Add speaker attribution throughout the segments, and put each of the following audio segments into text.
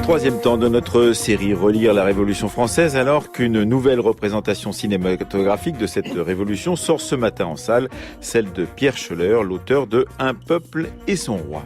Speaker 1: Troisième temps de notre série Relire la Révolution française, alors qu'une nouvelle représentation cinématographique de cette révolution sort ce matin en salle, celle de Pierre Schoeller, l'auteur de Un peuple et son roi.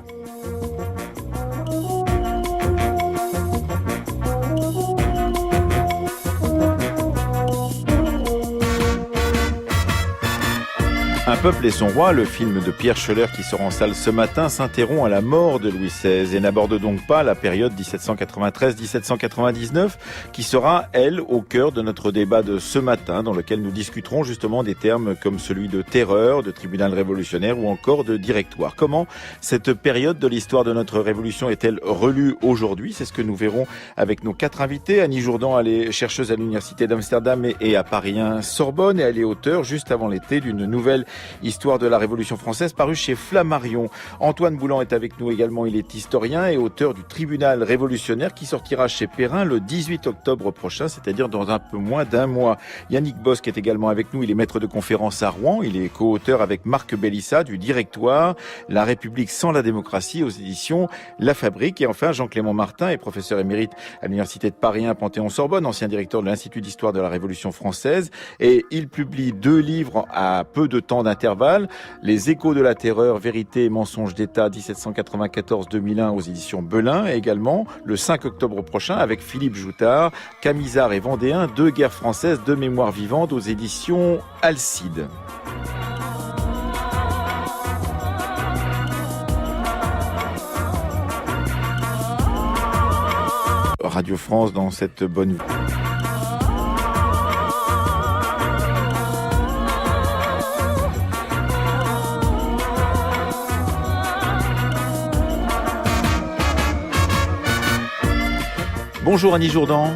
Speaker 1: Un peuple et son roi, le film de Pierre Schoeller qui sort en salle ce matin, s'interrompt à la mort de Louis XVI et n'aborde donc pas la période 1793-1799 qui sera, elle, au cœur de notre débat de ce matin dans lequel nous discuterons justement des termes comme celui de terreur, de tribunal révolutionnaire ou encore de directoire. Comment cette période de l'histoire de notre révolution est-elle relue aujourd'hui? C'est ce que nous verrons avec nos quatre invités. Annie Jourdan, elle est chercheuse à l'Université d'Amsterdam et à Paris 1 Sorbonne et elle est auteure juste avant l'été d'une nouvelle Histoire de la Révolution française, paru chez Flammarion. Antoine Boulan est avec nous également, il est historien et auteur du Tribunal révolutionnaire qui sortira chez Perrin le 18 octobre prochain, c'est-à-dire dans un peu moins d'un mois. Yannick Bosque est également avec nous, il est maître de conférence à Rouen, il est co-auteur avec Marc Bélissa du Directoire, La République sans la démocratie aux éditions La Fabrique. Et enfin, Jean-Clément Martin est professeur émérite à l'Université de Paris 1 Panthéon-Sorbonne, ancien directeur de l'Institut d'histoire de la Révolution française et il publie 2 livres à peu de temps d'intervalle, Les échos de la terreur, vérité et mensonges d'État 1794-2001 aux éditions Belin et également le 5 octobre prochain avec Philippe Joutard, Camisard et Vendéen, 2 guerres françaises, 2 mémoires vivantes aux éditions Alcide. Radio France dans cette bonne... Bonjour Annie Jourdan.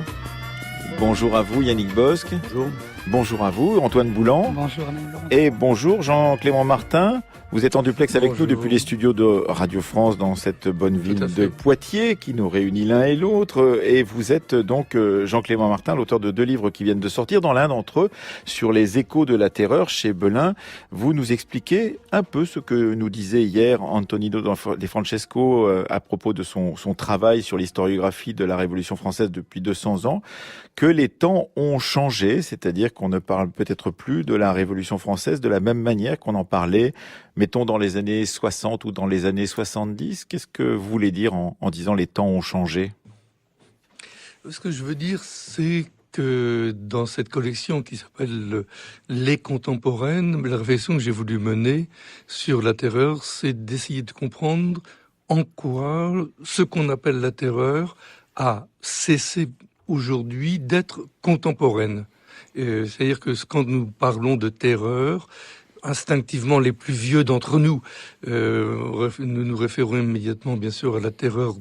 Speaker 1: Bonjour à vous Yannick Bosque.
Speaker 2: Bonjour.
Speaker 1: Bonjour à vous Antoine Boulan.
Speaker 3: Bonjour Annie Jourdan.
Speaker 1: Et bonjour Jean-Clément Martin. Vous êtes en duplex avec
Speaker 2: Bonjour.
Speaker 1: nous depuis les studios de Radio France dans cette bonne ville de Poitiers qui nous réunit l'un et l'autre. Et vous êtes donc Jean-Clément Martin, l'auteur de 2 livres qui viennent de sortir. Dans l'un d'entre eux, sur les échos de la terreur chez Belin, vous nous expliquez un peu ce que nous disait hier Antonino De Francesco à propos de son travail sur l'historiographie de la Révolution française depuis 200 ans, que les temps ont changé, c'est-à-dire qu'on ne parle peut-être plus de la Révolution française de la même manière qu'on en parlait, mettons dans les années 60 ou dans les années 70. Qu'est-ce que vous voulez dire en disant les temps ont changé?
Speaker 2: Ce que je veux dire, c'est que dans cette collection qui s'appelle Les Contemporaines, la réflexion que j'ai voulu mener sur la terreur, c'est d'essayer de comprendre en quoi ce qu'on appelle la terreur a cessé aujourd'hui d'être contemporaine. C'est-à-dire que quand nous parlons de terreur, instinctivement, les plus vieux d'entre nous, nous nous référons immédiatement, bien sûr, à la terreur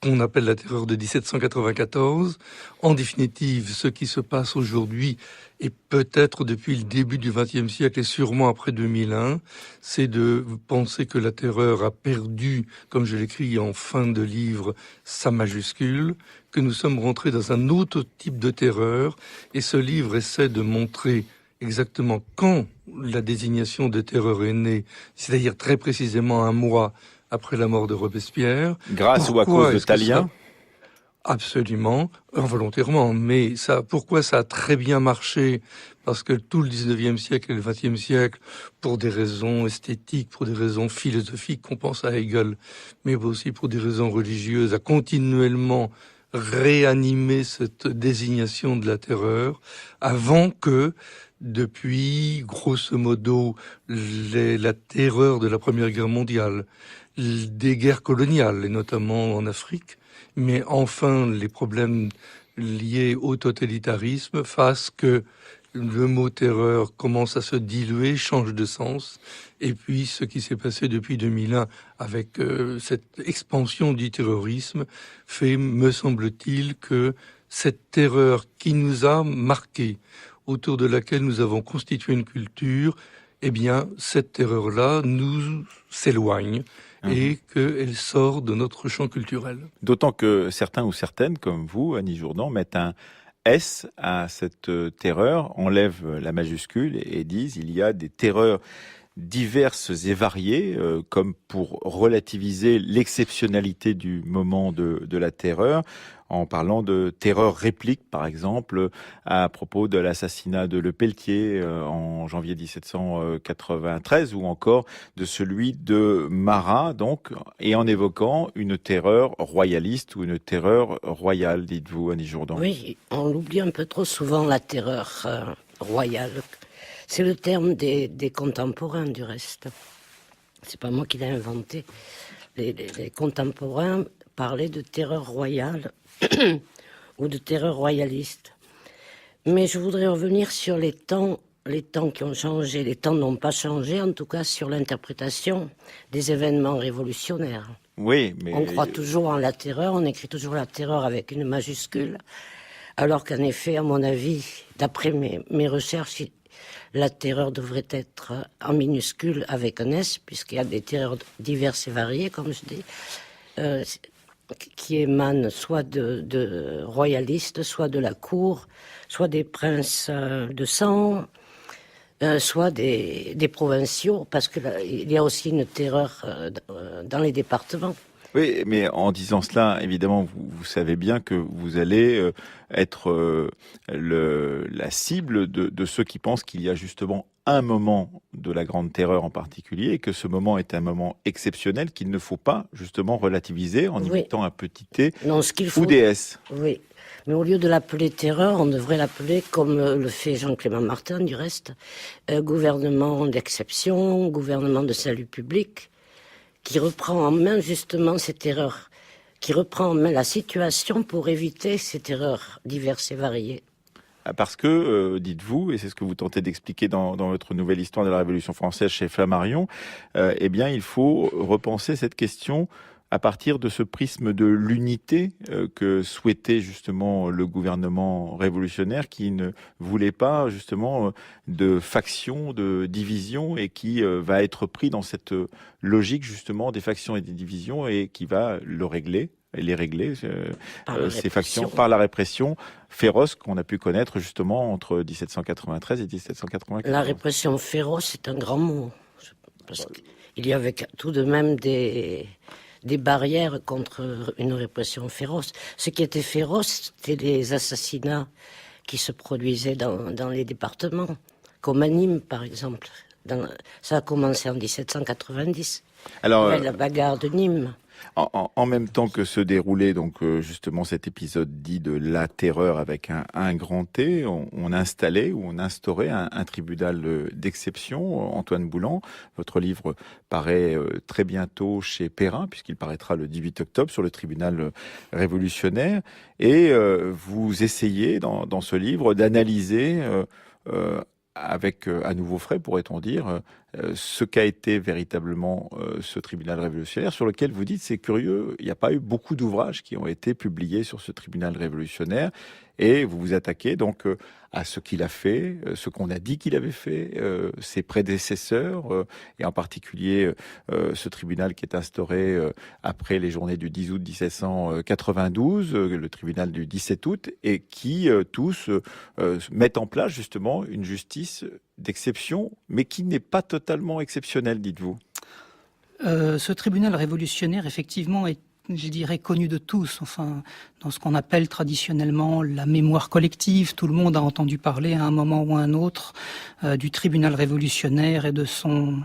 Speaker 2: qu'on appelle la terreur de 1794. En définitive, ce qui se passe aujourd'hui, et peut-être depuis le début du XXe siècle et sûrement après 2001, c'est de penser que la terreur a perdu, comme je l'écris en fin de livre, sa majuscule, que nous sommes rentrés dans un autre type de terreur, et ce livre essaie de montrer exactement quand la désignation de terreur est née, c'est-à-dire très précisément un mois après la mort de Robespierre.
Speaker 1: Grâce ou à cause de Tallien?
Speaker 2: Absolument, involontairement, mais pourquoi ça a très bien marché? Parce que tout le 19e siècle et le 20e siècle, pour des raisons esthétiques, pour des raisons philosophiques, qu'on pense à Hegel, mais aussi pour des raisons religieuses, a continuellement réanimé cette désignation de la terreur, avant que, depuis, grosso modo, la terreur de la Première Guerre mondiale, des guerres coloniales, et notamment en Afrique, mais enfin les problèmes liés au totalitarisme fassent que le mot terreur commence à se diluer, change de sens, et puis ce qui s'est passé depuis 2001 avec cette expansion du terrorisme fait, me semble-t-il, que cette terreur qui nous a marqués, autour de laquelle nous avons constitué une culture, eh bien, cette terreur-là nous s'éloigne et qu'elle sort de notre champ culturel.
Speaker 1: D'autant que certains ou certaines, comme vous, Annie Jourdan, mettent un S à cette terreur, enlèvent la majuscule et disent il y a des terreurs diverses et variées, comme pour relativiser l'exceptionnalité du moment de la terreur, en parlant de terreur réplique, par exemple, à propos de l'assassinat de Lepelletier en janvier 1793, ou encore de celui de Marat, donc, et en évoquant une terreur royaliste ou une terreur royale, dites-vous, Annie Jourdan.
Speaker 3: Oui, on l'oublie un peu trop souvent, la terreur royale. C'est le terme des contemporains, du reste. C'est pas moi qui l'ai inventé. Les contemporains parlaient de terreur royale ou de terreur royaliste. Mais je voudrais revenir sur les temps qui ont changé. Les temps n'ont pas changé, en tout cas sur l'interprétation des événements révolutionnaires.
Speaker 1: Oui, mais...
Speaker 3: On croit toujours en la terreur, on écrit toujours la terreur avec une majuscule, alors qu'en effet, à mon avis, d'après mes recherches, la terreur devrait être en minuscule avec un S, puisqu'il y a des terreurs diverses et variées, comme je dis, qui émanent soit de royalistes, soit de la cour, soit des princes de sang, soit des provinciaux, parce qu'il y a aussi une terreur dans les départements.
Speaker 1: Oui, mais en disant cela, évidemment, vous savez bien que vous allez être la cible de ceux qui pensent qu'il y a justement un moment de la Grande Terreur en particulier, et que ce moment est un moment exceptionnel qu'il ne faut pas justement relativiser en y mettant un petit T ou des S.
Speaker 3: Oui, mais au lieu de l'appeler terreur, on devrait l'appeler, comme le fait Jean-Clément Martin du reste, gouvernement d'exception, gouvernement de salut public, qui reprend en main justement ces terreurs, qui reprend en main la situation pour éviter ces terreurs diverses et variées.
Speaker 1: Parce que, dites-vous, et c'est ce que vous tentez d'expliquer dans votre nouvelle histoire de la Révolution française chez Flammarion, eh bien, il faut repenser cette question à partir de ce prisme de l'unité que souhaitait justement le gouvernement révolutionnaire, qui ne voulait pas justement de factions, de divisions, et qui va être pris dans cette logique justement des factions et des divisions, et qui va les régler, ces factions, par la répression féroce qu'on a pu connaître justement entre 1793 et 1794.
Speaker 3: La répression féroce, c'est un grand mot, parce qu'il y avait tout de même des barrières contre une répression féroce. Ce qui était féroce, c'était les assassinats qui se produisaient dans les départements, comme à Nîmes, par exemple. Ça a commencé en 1790, avec la bagarre de Nîmes.
Speaker 1: En même temps que se déroulait donc justement cet épisode dit de la terreur avec un grand T, on installait ou on instaurait un tribunal d'exception. Antoine Boulan, votre livre paraît très bientôt chez Perrin, puisqu'il paraîtra le 18 octobre sur le tribunal révolutionnaire, et vous essayez dans ce livre d'analyser avec à nouveau frais, pourrait-on dire, ce qu'a été véritablement ce tribunal révolutionnaire, sur lequel vous dites, c'est curieux, il n'y a pas eu beaucoup d'ouvrages qui ont été publiés sur ce tribunal révolutionnaire, et vous vous attaquez donc à ce qu'il a fait, ce qu'on a dit qu'il avait fait, ses prédécesseurs, et en particulier ce tribunal qui est instauré après les journées du 10 août 1792, le tribunal du 17 août, et qui tous mettent en place justement une justice d'exception, mais qui n'est pas totalement exceptionnelle, dites-vous.
Speaker 4: Ce tribunal révolutionnaire, effectivement, est, je dirais, connu de tous, enfin, dans ce qu'on appelle traditionnellement la mémoire collective. Tout le monde a entendu parler à un moment ou à un autre du tribunal révolutionnaire et de son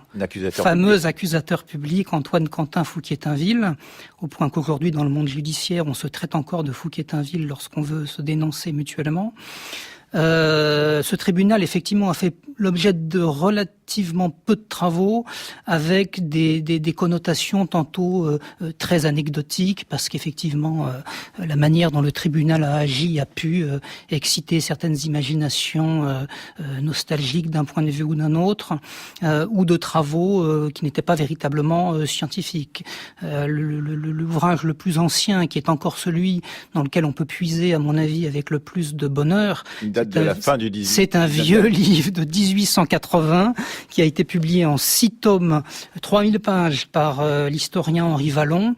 Speaker 4: fameux accusateur public, Antoine Quentin Fouquier-Tinville, au point qu'aujourd'hui, dans le monde judiciaire, on se traite encore de Fouquier-Tinville lorsqu'on veut se dénoncer mutuellement. Ce tribunal, effectivement, a fait l'objet de relativement peu de travaux, avec des connotations tantôt très anecdotiques, parce qu'effectivement, la manière dont le tribunal a agi a pu exciter certaines imaginations nostalgiques d'un point de vue ou d'un autre, ou de travaux qui n'étaient pas véritablement scientifiques. L'ouvrage le plus ancien, qui est encore celui dans lequel on peut puiser, à mon avis, avec le plus de bonheur,
Speaker 1: de la fin du 18e.
Speaker 4: C'est un vieux livre de 1880 qui a été publié en 6 tomes, 3000 pages par l'historien Henri Vallon,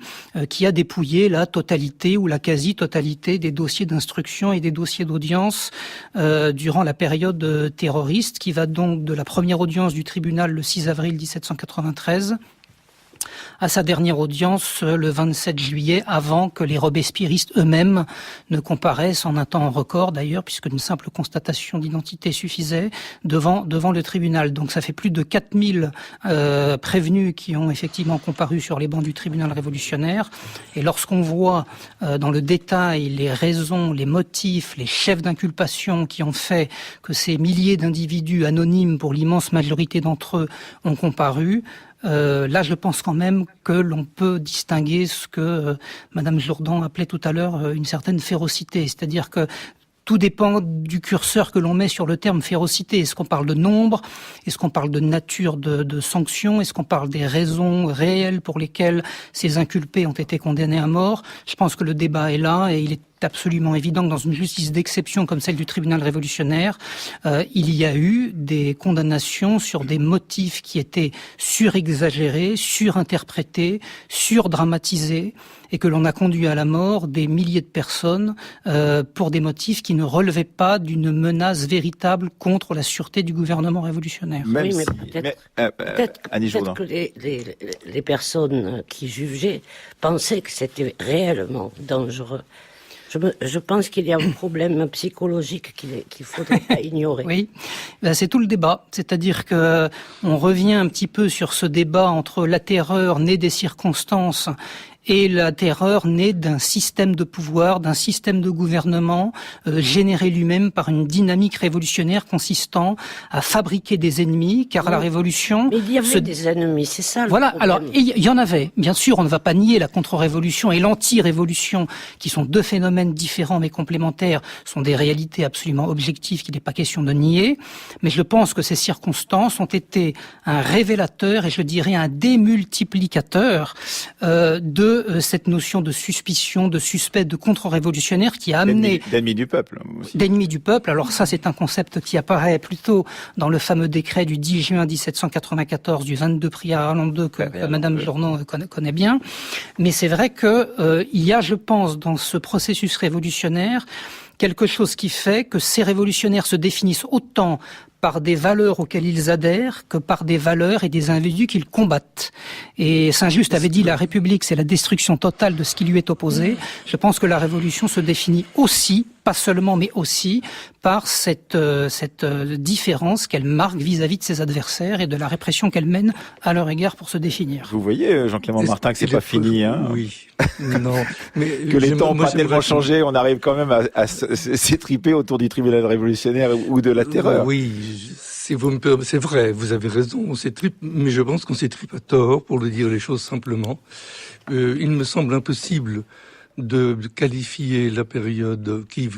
Speaker 4: qui a dépouillé la totalité ou la quasi-totalité des dossiers d'instruction et des dossiers d'audience durant la période terroriste, qui va donc de la première audience du tribunal le 6 avril 1793 à sa dernière audience le 27 juillet, avant que les robespierristes eux-mêmes ne comparaissent en un temps record d'ailleurs, puisque une simple constatation d'identité suffisait devant le tribunal. Donc ça fait plus de 4000 prévenus qui ont effectivement comparu sur les bancs du tribunal révolutionnaire. Et lorsqu'on voit dans le détail les raisons, les motifs, les chefs d'inculpation qui ont fait que ces milliers d'individus anonymes, pour l'immense majorité d'entre eux, ont comparu, là, je pense quand même que l'on peut distinguer ce que Madame Jourdan appelait tout à l'heure une certaine férocité. C'est-à-dire que tout dépend du curseur que l'on met sur le terme férocité. Est-ce qu'on parle de nombre? Est-ce qu'on parle de nature de sanctions? Est-ce qu'on parle des raisons réelles pour lesquelles ces inculpés ont été condamnés à mort? Je pense que le débat est là et il est absolument évident que dans une justice d'exception comme celle du tribunal révolutionnaire, il y a eu des condamnations sur des motifs qui étaient surexagérés, surinterprétés, surdramatisés, et que l'on a conduit à la mort des milliers de personnes pour des motifs qui ne relevaient pas d'une menace véritable contre la sûreté du gouvernement révolutionnaire.
Speaker 1: Même
Speaker 3: oui, mais
Speaker 1: peut-être
Speaker 3: que les personnes qui jugeaient pensaient que c'était réellement dangereux. Je pense qu'il y a un problème psychologique qu'il faudrait pas ignorer.
Speaker 4: Oui, ben c'est tout le débat. C'est-à-dire que on revient un petit peu sur ce débat entre la terreur née des circonstances et la terreur née d'un système de pouvoir, d'un système de gouvernement généré lui-même par une dynamique révolutionnaire consistant à fabriquer des ennemis, car la révolution...
Speaker 3: Mais il y avait des ennemis, c'est ça le
Speaker 4: Voilà,
Speaker 3: problème.
Speaker 4: alors il y en avait. Bien sûr, on ne va pas nier la contre-révolution et l'anti-révolution, qui sont deux phénomènes différents mais complémentaires, sont des réalités absolument objectives qu'il n'est pas question de nier. Mais je pense que ces circonstances ont été un révélateur et je dirais un démultiplicateur de cette notion de suspicion, de suspect, de contre-révolutionnaire qui a amené...
Speaker 1: D'ennemis du peuple. Aussi.
Speaker 4: D'ennemis du peuple. Alors ça, c'est un concept qui apparaît plutôt dans le fameux décret du 10 juin 1794 du 22 prieur Arlande II que Madame Journon connaît bien. Mais c'est vrai que il y a, je pense, dans ce processus révolutionnaire, quelque chose qui fait que ces révolutionnaires se définissent autant par des valeurs auxquelles ils adhèrent que par des valeurs et des individus qu'ils combattent. Et Saint-Just avait dit la République, c'est la destruction totale de ce qui lui est opposé. Je pense que la Révolution se définit aussi, pas seulement, mais aussi par cette différence qu'elle marque vis-à-vis de ses adversaires et de la répression qu'elle mène à leur égard pour se définir.
Speaker 1: Vous voyez, Jean-Clément Martin, que c'est pas fini, hein.
Speaker 2: Oui. Non. Mais
Speaker 1: que les temps ont pas tellement changé, on arrive quand même à s'étriper autour du tribunal révolutionnaire ou de la terreur.
Speaker 2: Oui. Si vous me permettez, c'est vrai, vous avez raison, on s'étripe, mais je pense qu'on s'étripe à tort, pour le dire les choses simplement. Il me semble impossible de qualifier la période qui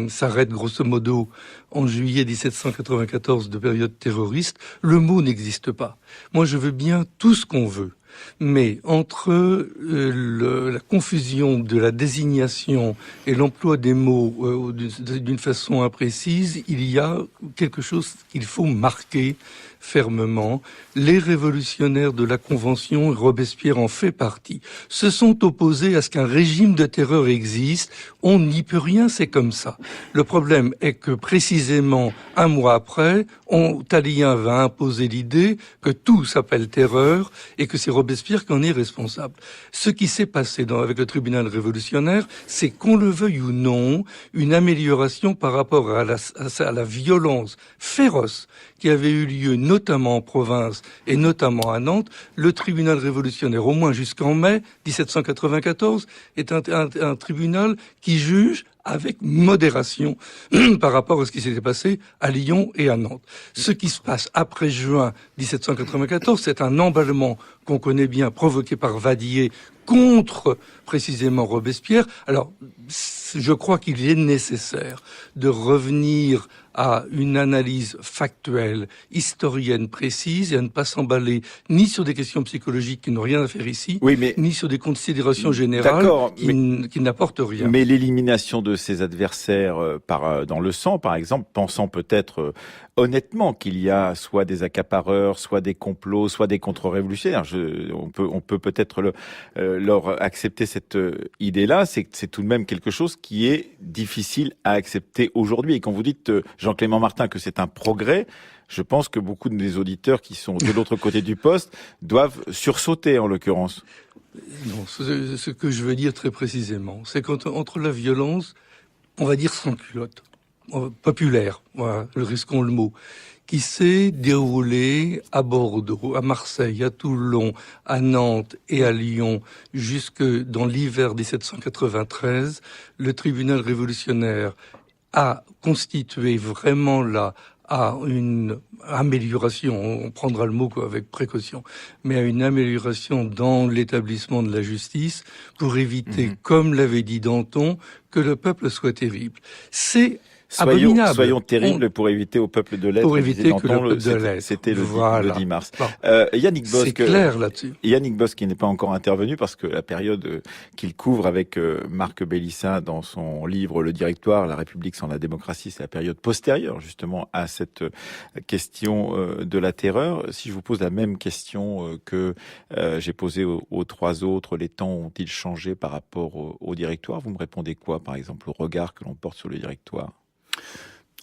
Speaker 2: s'arrête grosso modo en juillet 1794 de période terroriste. Le mot n'existe pas. Moi, je veux bien tout ce qu'on veut. Mais entre la confusion de la désignation et l'emploi des mots d'une façon imprécise, il y a quelque chose qu'il faut marquer fermement. Les révolutionnaires de la Convention, Robespierre en fait partie, se sont opposés à ce qu'un régime de terreur existe. On n'y peut rien, c'est comme ça. Le problème est que précisément un mois après, Talien va imposer l'idée que tout s'appelle terreur et que c'est Robespierre qui en est responsable. Ce qui s'est passé avec le tribunal révolutionnaire, c'est qu'on le veuille ou non, une amélioration par rapport à la violence féroce qui avait eu lieu notamment en province et notamment à Nantes. Le tribunal révolutionnaire, au moins jusqu'en mai 1794, est un tribunal qui juge avec modération par rapport à ce qui s'était passé à Lyon et à Nantes. Ce qui se passe après juin 1794, c'est un emballement qu'on connaît bien, provoqué par Vadier contre précisément Robespierre. Alors, je crois qu'il est nécessaire de revenir à une analyse factuelle, historienne précise, et à ne pas s'emballer ni sur des questions psychologiques qui n'ont rien à faire ici, ni sur des considérations générales qui n'apportent rien.
Speaker 1: Mais l'élimination de ses adversaires dans le sang, par exemple, pensant peut-être honnêtement qu'il y a soit des accapareurs, soit des complots, soit des contre-révolutionnaires. On peut peut-être leur accepter cette idée-là. C'est tout de même quelque chose qui est difficile à accepter aujourd'hui. Et quand vous dites, Jean-Clément Martin, que c'est un progrès, je pense que beaucoup de mes auditeurs qui sont de l'autre côté du poste doivent sursauter, en l'occurrence.
Speaker 2: Non, ce que je veux dire très précisément, c'est qu'entre la violence, on va dire sans culotte, populaire, voilà, risquons le mot, qui s'est déroulée à Bordeaux, à Marseille, à Toulon, à Nantes et à Lyon, jusque dans l'hiver 1793, le tribunal révolutionnaire a constitué vraiment à une amélioration, on prendra le mot avec précaution, mais à une amélioration dans l'établissement de la justice pour éviter, comme l'avait dit Danton, que le peuple soit terrible. C'est abominable.
Speaker 1: Soyons terribles pour éviter au peuple de l'être.
Speaker 2: Pour éviter que le peuple de l'être.
Speaker 1: C'était le 10 mars.
Speaker 2: Bon.
Speaker 1: Yannick Bosque.
Speaker 2: C'est clair là-dessus.
Speaker 1: Yannick Bosque qui n'est pas encore intervenu parce que la période qu'il couvre avec Marc Bélissin dans son livre Le Directoire, La République sans la démocratie, c'est la période postérieure justement à cette question de la terreur. Si je vous pose la même question que j'ai posée aux trois autres, les temps ont-ils changé par rapport au Directoire? Vous me répondez quoi, par exemple, au regard que l'on porte sur le Directoire?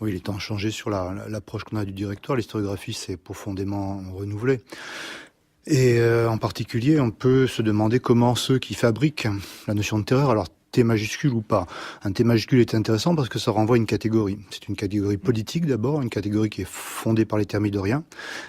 Speaker 5: Oui, les temps ont changé sur l'approche qu'on a du Directoire. L'historiographie s'est profondément renouvelée. Et en particulier, on peut se demander comment ceux qui fabriquent la notion de terreur, alors T majuscule ou pas. Un T majuscule est intéressant parce que ça renvoie à une catégorie. C'est une catégorie politique d'abord, une catégorie qui est fondée par les thermidoriens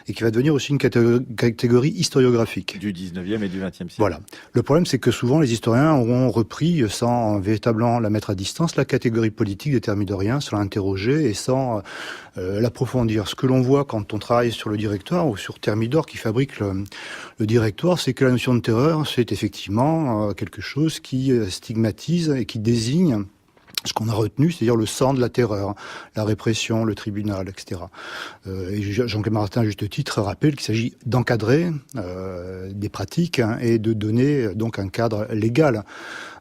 Speaker 5: et qui va devenir aussi une catégorie historiographique.
Speaker 1: Du 19e et du 20e siècle.
Speaker 5: Voilà. Le problème, c'est que souvent les historiens auront repris, sans véritablement la mettre à distance, la catégorie politique des thermidoriens, sans l'interroger et sans l'approfondir. Ce que l'on voit quand on travaille sur le Directoire ou sur Thermidor qui fabrique le Directoire, c'est que la notion de terreur, c'est effectivement quelque chose qui stigmatise et qui désigne ce qu'on a retenu, c'est-à-dire le sang de la terreur, la répression, le tribunal, etc. Et Jean-Clément Martin, à juste titre, rappelle qu'il s'agit d'encadrer des pratiques et de donner donc un cadre légal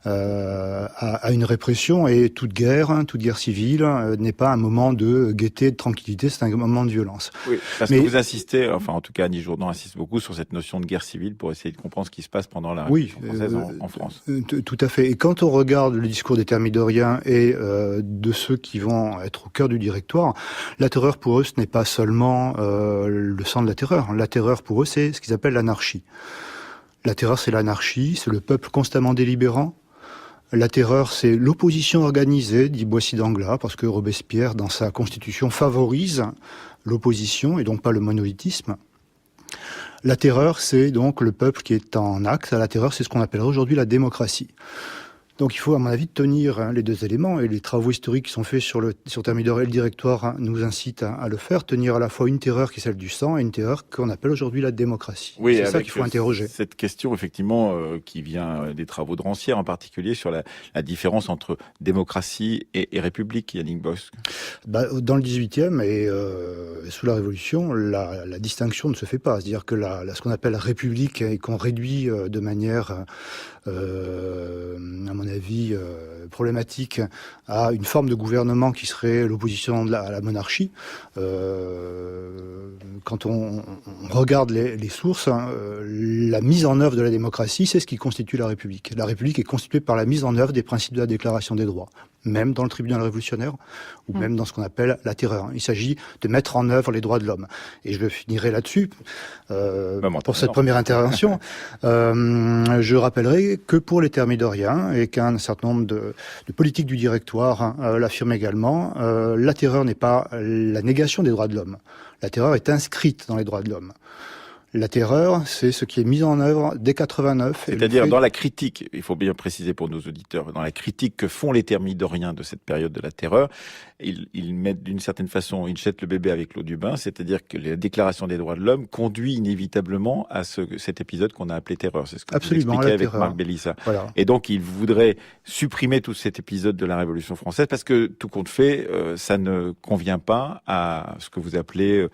Speaker 5: à une répression. Et toute guerre civile n'est pas un moment de gaieté, de tranquillité, c'est un moment de violence.
Speaker 1: Oui, parce que vous insistez, enfin en tout cas Annie Jourdan insiste beaucoup sur cette notion de guerre civile pour essayer de comprendre ce qui se passe pendant la Révolution française en France.
Speaker 5: Tout à fait. Et quand on regarde le discours des thermidoriens et de ceux qui vont être au cœur du Directoire, la terreur pour eux, ce n'est pas seulement le sang de la terreur. La terreur pour eux, c'est ce qu'ils appellent l'anarchie. La terreur, c'est l'anarchie, c'est le peuple constamment délibérant. La terreur, c'est l'opposition organisée, dit Boissy d'Anglas, parce que Robespierre, dans sa constitution, favorise l'opposition et donc pas le monolithisme. La terreur, c'est donc le peuple qui est en acte. La terreur, c'est ce qu'on appellerait aujourd'hui la démocratie. Donc il faut, à mon avis, tenir les deux éléments, et les travaux historiques qui sont faits sur Thermidor et le Directoire nous incitent à le faire, tenir à la fois une terreur qui est celle du sang et une terreur qu'on appelle aujourd'hui la démocratie.
Speaker 1: Oui,
Speaker 5: c'est ça qu'il faut interroger.
Speaker 1: Cette question, effectivement, qui vient des travaux de Rancière, en particulier sur la différence entre démocratie et république, Yannick Bosque.
Speaker 5: Dans le 18e et sous la Révolution, la distinction ne se fait pas. C'est-à-dire que ce qu'on appelle république et qu'on réduit de manière à mon avis, problématique à une forme de gouvernement qui serait l'opposition à la monarchie. Quand on regarde les sources, la mise en œuvre de la démocratie, c'est ce qui constitue la République. La République est constituée par la mise en œuvre des principes de la Déclaration des droits, même dans le tribunal révolutionnaire ou même dans ce qu'on appelle la terreur. Il s'agit de mettre en œuvre les droits de l'homme. Et je finirai là-dessus. Pour cette première intervention, je rappellerai que pour les thermidoriens, et qu'un certain nombre de politiques du Directoire l'affirment également, la terreur n'est pas la négation des droits de l'homme. La terreur est inscrite dans les droits de l'homme. La terreur, c'est ce qui est mis en œuvre dès 89.
Speaker 1: C'est-à-dire dans la critique, il faut bien préciser pour nos auditeurs, dans la critique que font les thermidoriens de cette période de la terreur, ils mettent d'une certaine façon, ils jettent le bébé avec l'eau du bain, c'est-à-dire que la déclaration des droits de l'homme conduit inévitablement à cet épisode qu'on a appelé terreur. C'est ce que vous expliquez avec Marc Bélissin. Voilà. Et donc ils voudraient supprimer tout cet épisode de la Révolution française parce que tout compte fait, ça ne convient pas à ce que vous appelez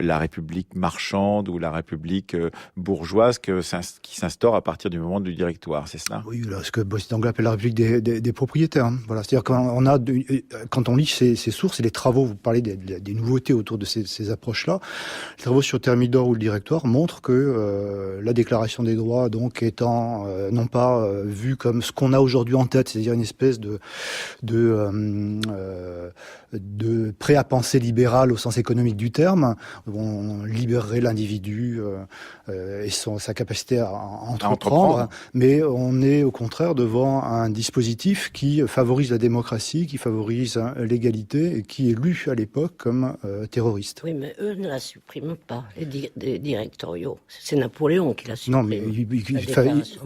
Speaker 1: la République marchande ou la République république bourgeoise qui s'instaure à partir du moment du directoire, c'est cela?
Speaker 5: Oui, là, ce que Boris d'Anglais appelle la république des propriétaires. Hein. Voilà, c'est-à-dire quand on lit ces sources et les travaux, vous parlez des nouveautés autour de ces approches-là, les travaux sur Thermidor ou le directoire montrent que la déclaration des droits, donc étant non pas vue comme ce qu'on a aujourd'hui en tête, c'est-à-dire une espèce de prêt à penser libéral au sens économique du terme, où on libérerait l'individu et sa capacité à entreprendre, mais on est au contraire devant un dispositif qui favorise la démocratie, qui favorise l'égalité et qui est lu à l'époque comme terroriste.
Speaker 3: Oui, mais eux ne la suppriment pas, les directoriaux. C'est Napoléon qui la supprime.
Speaker 5: Non, mais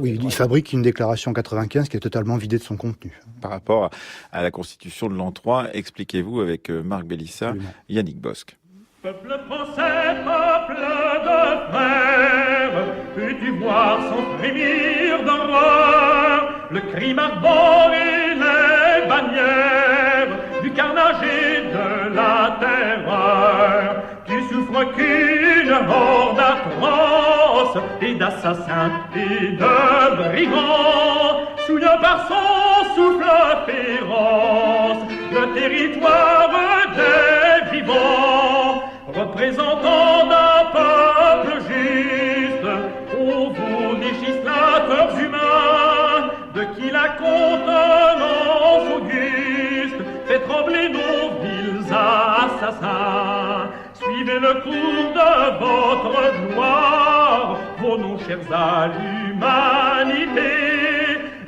Speaker 5: il fabrique une déclaration 95 qui est totalement vidée de son contenu.
Speaker 1: Par rapport à la Constitution de l'an 3, expliquez-vous avec Marc Bélissa,
Speaker 5: Absolument.
Speaker 1: Yannick Bosque.
Speaker 6: Peuple français, peuple de frères, peux-tu voir sans frémir d'horreur le crime arbore et les bannières du carnage et de la terreur? Tu souffres qu'une horde atroce et d'assassins et de brigands souille par son souffle féroce le territoire des vivants. Représentant d'un peuple juste, ô vous législateurs humains, de qui la contenance auguste fait trembler nos vils assassins. Suivez le cours de votre gloire, vos noms chers à l'humanité,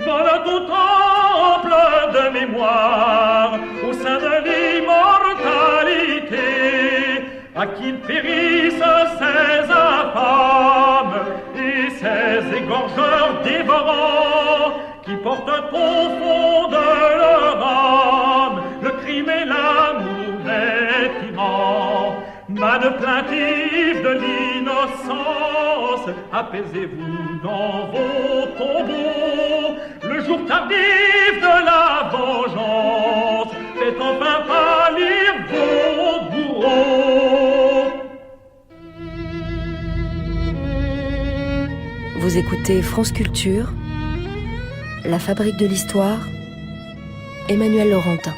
Speaker 6: dans le doux temple de mémoire, au sein de l'immortalité. À qui périssent ces infâmes et ces égorgeurs dévorants qui portent au fond de leur âme le crime et l'amour des tyrans. Manne plaintive de l'innocence, apaisez-vous dans vos tombeaux. Le jour tardif de la vengeance fait enfin pâlir vos bourreaux.
Speaker 7: Vous écoutez France Culture, La Fabrique de l'Histoire, Emmanuel Laurentin.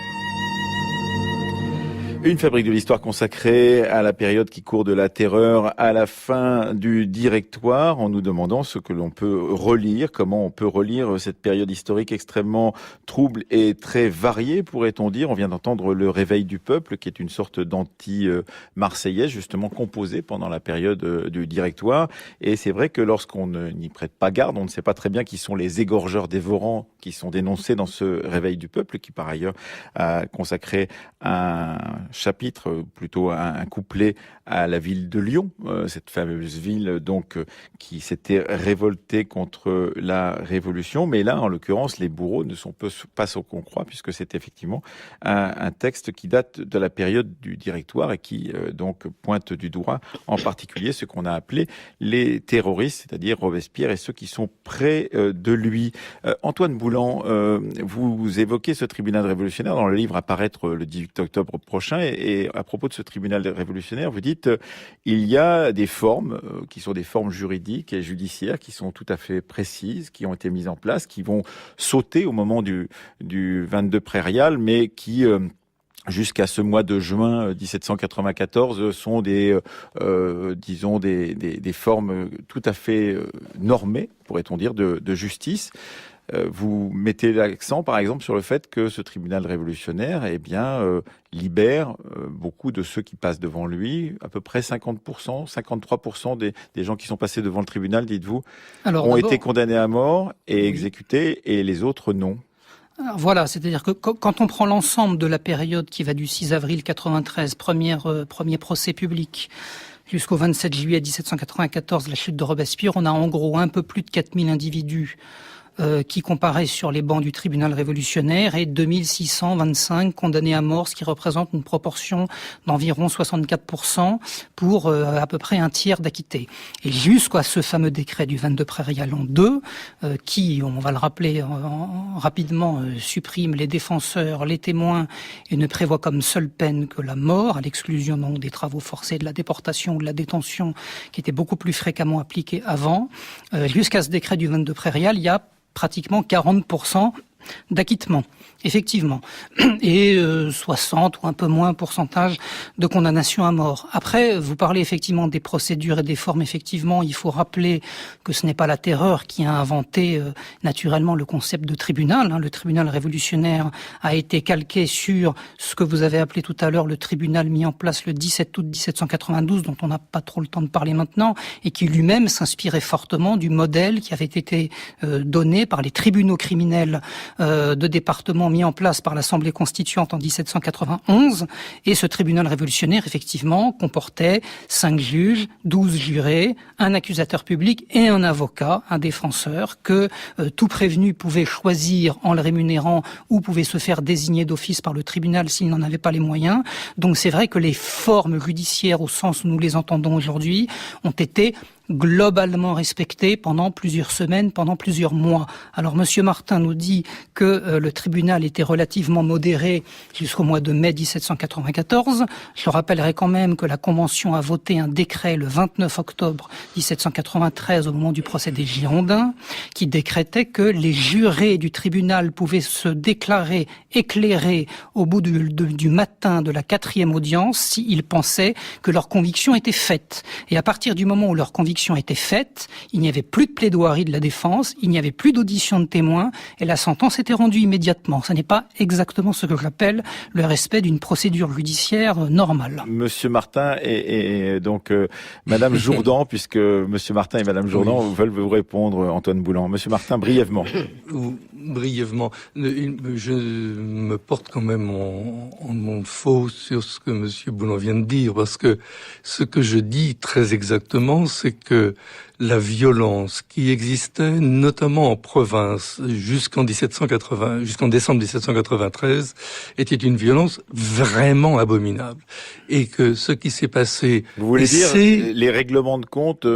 Speaker 1: Une fabrique de l'histoire consacrée à la période qui court de la terreur à la fin du directoire, en nous demandant ce que l'on peut relire, comment on peut relire cette période historique extrêmement trouble et très variée, pourrait-on dire. On vient d'entendre le Réveil du peuple, qui est une sorte d'anti-marseillaise, justement composée pendant la période du directoire. Et c'est vrai que lorsqu'on n'y prête pas garde, on ne sait pas très bien qui sont les égorgeurs dévorants qui sont dénoncés dans ce Réveil du peuple, qui par ailleurs a consacré un chapitre, plutôt un couplet à la ville de Lyon, cette fameuse ville donc qui s'était révoltée contre la Révolution. Mais là, en l'occurrence, les bourreaux ne sont pas ce qu'on croit, puisque c'est effectivement un texte qui date de la période du directoire et qui donc pointe du doigt en particulier ce qu'on a appelé les terroristes, c'est-à-dire Robespierre et ceux qui sont près de lui. Antoine Boulan, vous évoquez ce tribunal révolutionnaire dans le livre à paraître le 18 octobre prochain. Et à propos de ce tribunal révolutionnaire, vous dites il y a des formes qui sont des formes juridiques et judiciaires qui sont tout à fait précises, qui ont été mises en place, qui vont sauter au moment du 22 prairial, mais qui jusqu'à ce mois de juin 1794 sont des formes tout à fait normées, pourrait-on dire, de justice. Vous mettez l'accent, par exemple, sur le fait que ce tribunal révolutionnaire, libère beaucoup de ceux qui passent devant lui. À peu près 50%, 53% des gens qui sont passés devant le tribunal, dites-vous, ont été condamnés à mort et exécutés, et les autres non.
Speaker 4: Alors voilà, c'est-à-dire que quand on prend l'ensemble de la période qui va du 6 avril 93, premier procès public, jusqu'au 27 juillet 1794, la chute de Robespierre, on a en gros un peu plus de 4000 individus qui comparaissent sur les bancs du tribunal révolutionnaire et 2625 condamnés à mort, ce qui représente une proportion d'environ 64% pour à peu près un tiers d'acquittés. Et jusqu'à ce fameux décret du 22 prairial an 2, qui, on va le rappeler rapidement, supprime les défenseurs, les témoins et ne prévoit comme seule peine que la mort, à l'exclusion donc des travaux forcés, de la déportation ou de la détention, qui était beaucoup plus fréquemment appliquée avant. Jusqu'à ce décret du 22 prairial, il y a pratiquement 40% d'acquittement, effectivement, et 60 ou un peu moins pourcentage de condamnation à mort. Après, vous parlez effectivement des procédures et des formes. Effectivement, il faut rappeler que ce n'est pas la terreur qui a inventé naturellement le concept de tribunal. Le tribunal révolutionnaire a été calqué sur ce que vous avez appelé tout à l'heure le tribunal mis en place le 17 août 1792, dont on n'a pas trop le temps de parler maintenant, et qui lui-même s'inspirait fortement du modèle qui avait été donné par les tribunaux criminels de départements mis en place par l'Assemblée constituante en 1791. Et ce tribunal révolutionnaire, effectivement, comportait 5 juges, 12 jurés, un accusateur public et un avocat, un défenseur, que tout prévenu pouvait choisir en le rémunérant ou pouvait se faire désigner d'office par le tribunal s'il n'en avait pas les moyens. Donc c'est vrai que les formes judiciaires, au sens où nous les entendons aujourd'hui, ont été globalement respecté pendant plusieurs semaines, pendant plusieurs mois. Alors, Monsieur Martin nous dit que le tribunal était relativement modéré jusqu'au mois de mai 1794. Je rappellerai quand même que la Convention a voté un décret le 29 octobre 1793 au moment du procès des Girondins, qui décrétait que les jurés du tribunal pouvaient se déclarer éclairés au bout du matin de la 4e audience s'ils pensaient que leur conviction était faite. Et à partir du moment où leur conviction était faite, il n'y avait plus de plaidoirie de la défense, il n'y avait plus d'audition de témoins et la sentence était rendue immédiatement. Ce n'est pas exactement ce que j'appelle le respect d'une procédure judiciaire normale.
Speaker 1: Monsieur Martin et donc Madame Jourdan, puisque Monsieur Martin et Madame Jourdan veulent vous répondre, Antoine Boulan. Monsieur Martin, brièvement.
Speaker 2: Brièvement, je me porte quand même en faux sur ce que Monsieur Boulan vient de dire, parce que ce que je dis très exactement, c'est que la violence qui existait, notamment en province, jusqu'en décembre 1793, était une violence vraiment abominable. Et que ce qui s'est passé...
Speaker 1: Vous voulez dire les règlements de compte,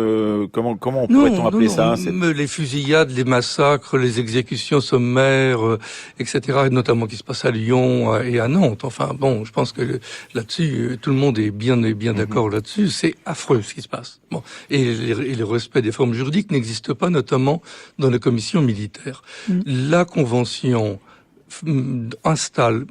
Speaker 1: comment pourrait-on appeler ça
Speaker 2: les fusillades, les massacres, les exécutions sommaires, etc., et notamment qui se passent à Lyon et à Nantes. Enfin bon, je pense que là-dessus, tout le monde est bien d'accord là-dessus. C'est affreux ce qui se passe. Bon, et le respect des formes juridiques n'existe pas, notamment dans les commissions militaires. La Convention installe,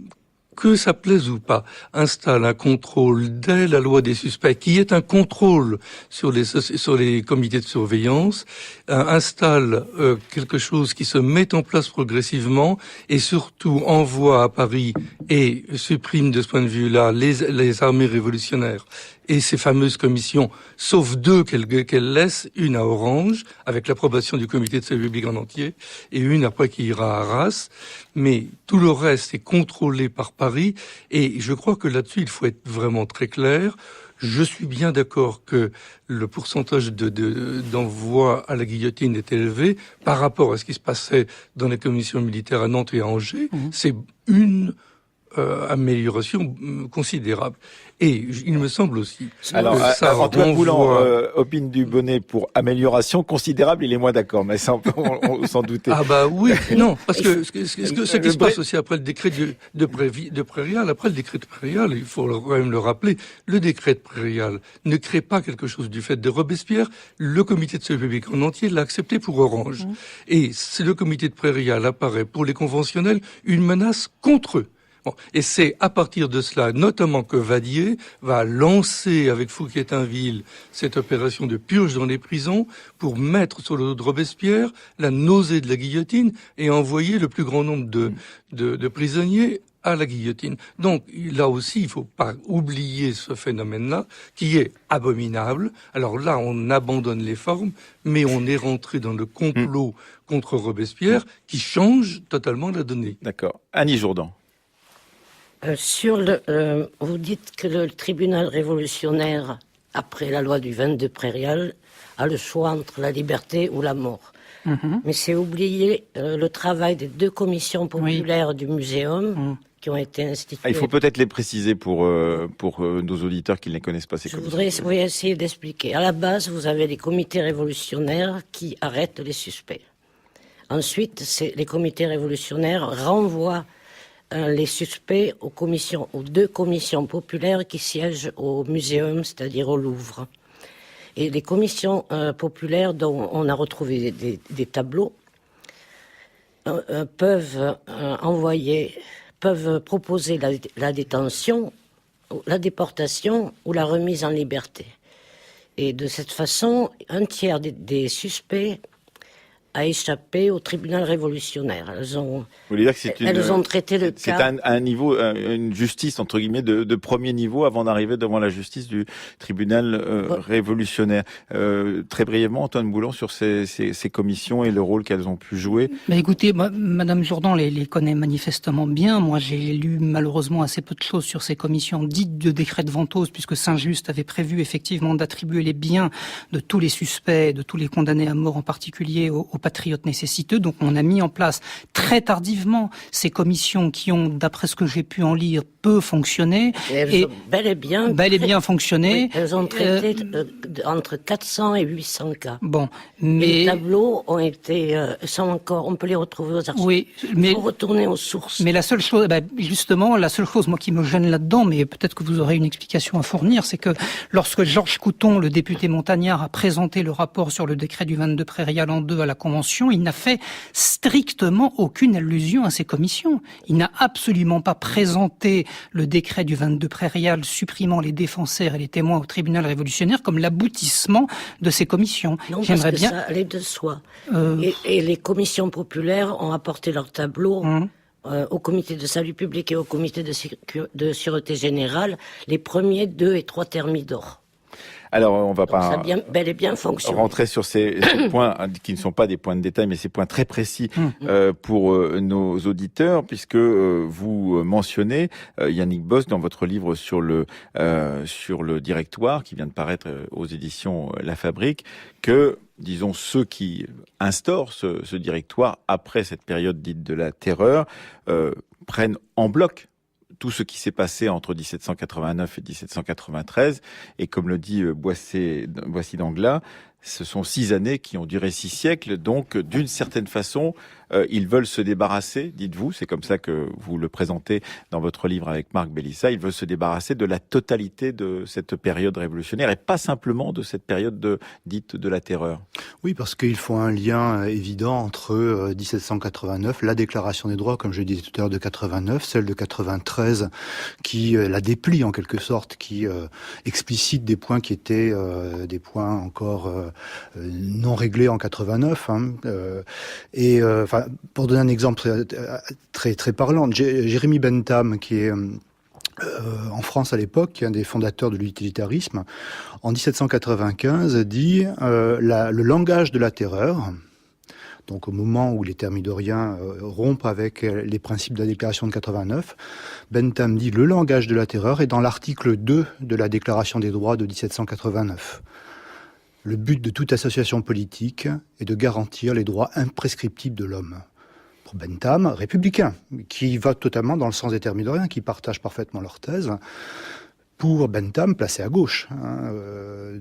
Speaker 2: que ça plaise ou pas, installe un contrôle dès la loi des suspects, qui est un contrôle sur les comités de surveillance, installe quelque chose qui se met en place progressivement et surtout envoie à Paris et supprime de ce point de vue-là les armées révolutionnaires et ces fameuses commissions, sauf 2 qu'elle laisse, une à Orange, avec l'approbation du comité de salut public en entier, et une après qui ira à Arras. Mais tout le reste est contrôlé par Paris, et je crois que là-dessus, il faut être vraiment très clair. Je suis bien d'accord que le pourcentage d'envoi à la guillotine est élevé par rapport à ce qui se passait dans les commissions militaires à Nantes et à Angers. C'est une amélioration considérable. Et il me semble aussi...
Speaker 1: Alors, Antoine Boulan opine du bonnet pour amélioration considérable, il est moins d'accord, mais ça, on s'en doutait.
Speaker 2: Ah bah oui, non, parce que ce qui se passe aussi après le décret de Prairial, après le décret de Prairial, il faut quand même le rappeler, le décret de Prairial ne crée pas quelque chose du fait de Robespierre, le comité de salut public en entier l'a accepté pour Orange. Et c'est le comité de Prairial apparaît pour les conventionnels une menace contre eux. Bon, et c'est à partir de cela, notamment, que Vadier va lancer avec Fouquier-Tinville cette opération de purge dans les prisons pour mettre sur le dos de Robespierre la nausée de la guillotine et envoyer le plus grand nombre de prisonniers à la guillotine. Donc là aussi, il faut pas oublier ce phénomène-là, qui est abominable. Alors là, on abandonne les formes, mais on est rentré dans le complot contre Robespierre qui change totalement la donnée.
Speaker 1: D'accord. Annie Jourdan.
Speaker 3: Vous dites que le tribunal révolutionnaire, après la loi du 22 prairial, a le choix entre la liberté ou la mort. Mais c'est oublier le travail des 2 commissions populaires du muséum qui ont été instituées.
Speaker 1: Il faut peut-être les préciser pour nos auditeurs qui ne les connaissent pas, ces commissions.
Speaker 3: Je voudrais essayer d'expliquer. À la base, vous avez les comités révolutionnaires qui arrêtent les suspects. Ensuite, les comités révolutionnaires renvoient les suspects aux 2 commissions populaires qui siègent au muséum, c'est-à-dire au Louvre. Et les commissions populaires dont on a retrouvé des tableaux peuvent proposer la détention, la déportation ou la remise en liberté. Et de cette façon, un tiers des suspects a échappé au tribunal révolutionnaire. Elles ont traité le cas.
Speaker 1: C'est un niveau, une justice entre guillemets de premier niveau avant d'arriver devant la justice du tribunal révolutionnaire. Très brièvement, Antoine Boulan, sur ces commissions et le rôle qu'elles ont pu jouer.
Speaker 4: Écoutez, Madame Jourdan les connaît manifestement bien. Moi, j'ai lu malheureusement assez peu de choses sur ces commissions dites de décret de Ventose, puisque Saint-Just avait prévu effectivement d'attribuer les biens de tous les suspects, de tous les condamnés à mort en particulier aux patriotes nécessiteux. Donc on a mis en place très tardivement ces commissions qui ont, d'après ce que j'ai pu en lire, peu fonctionné.
Speaker 3: Elles ont bel et bien
Speaker 4: fonctionné.
Speaker 3: Oui, elles ont traité entre 400 et 800 cas.
Speaker 4: Mais
Speaker 3: les tableaux sont encore, on peut les retrouver aux archives.
Speaker 4: Oui, mais
Speaker 3: il faut retourner aux sources.
Speaker 4: Mais la seule chose, moi qui me gêne là-dedans, mais peut-être que vous aurez une explication à fournir, c'est que lorsque Georges Couthon, le député montagnard, a présenté le rapport sur le décret du 22 Prairial en 2 à la Convention, il n'a fait strictement aucune allusion à ces commissions. Il n'a absolument pas présenté le décret du 22 Prairial supprimant les défenseurs et les témoins au tribunal révolutionnaire comme l'aboutissement de ces commissions.
Speaker 3: Non, parce que ça allait de soi. Et les commissions populaires ont apporté leur tableau au comité de salut public et au comité de sûreté générale, les premiers 2 et 3 thermidors.
Speaker 1: Alors, on va pas
Speaker 3: bel et bien
Speaker 1: rentrer sur ces points qui ne sont pas des points de détail, mais ces points très précis pour nos auditeurs, puisque vous mentionnez, Yannick Bosse, dans votre livre sur le directoire, qui vient de paraître aux éditions La Fabrique, que, disons, ceux qui instaurent ce directoire, après cette période dite de la terreur, prennent en bloc tout ce qui s'est passé entre 1789 et 1793, et comme le dit Boissy d'Anglas, ce sont 6 années qui ont duré 6 siècles, donc d'une certaine façon, ils veulent se débarrasser, dites-vous, c'est comme ça que vous le présentez dans votre livre avec Marc Bélissa, ils veulent se débarrasser de la totalité de cette période révolutionnaire et pas simplement de cette période dite de la terreur.
Speaker 5: Oui, parce qu'il faut un lien évident entre 1789, la déclaration des droits, comme je disais tout à l'heure, de 89, celle de 93, qui la déplie en quelque sorte, qui explicite des points qui étaient des points encore non réglés en 89. Pour donner un exemple très très parlant, Jérémy Bentham, qui est en France à l'époque, qui est un des fondateurs de l'utilitarisme, en 1795 dit le langage de la terreur. Donc au moment où les thermidoriens rompent avec les principes de la déclaration de 89, Bentham dit le langage de la terreur est dans l'article 2 de la déclaration des droits de 1789. Le but de toute association politique est de garantir les droits imprescriptibles de l'homme. Pour Bentham, républicain, qui va totalement dans le sens des thermidoriens, qui partagent parfaitement leur thèse. Pour Bentham, placé à gauche,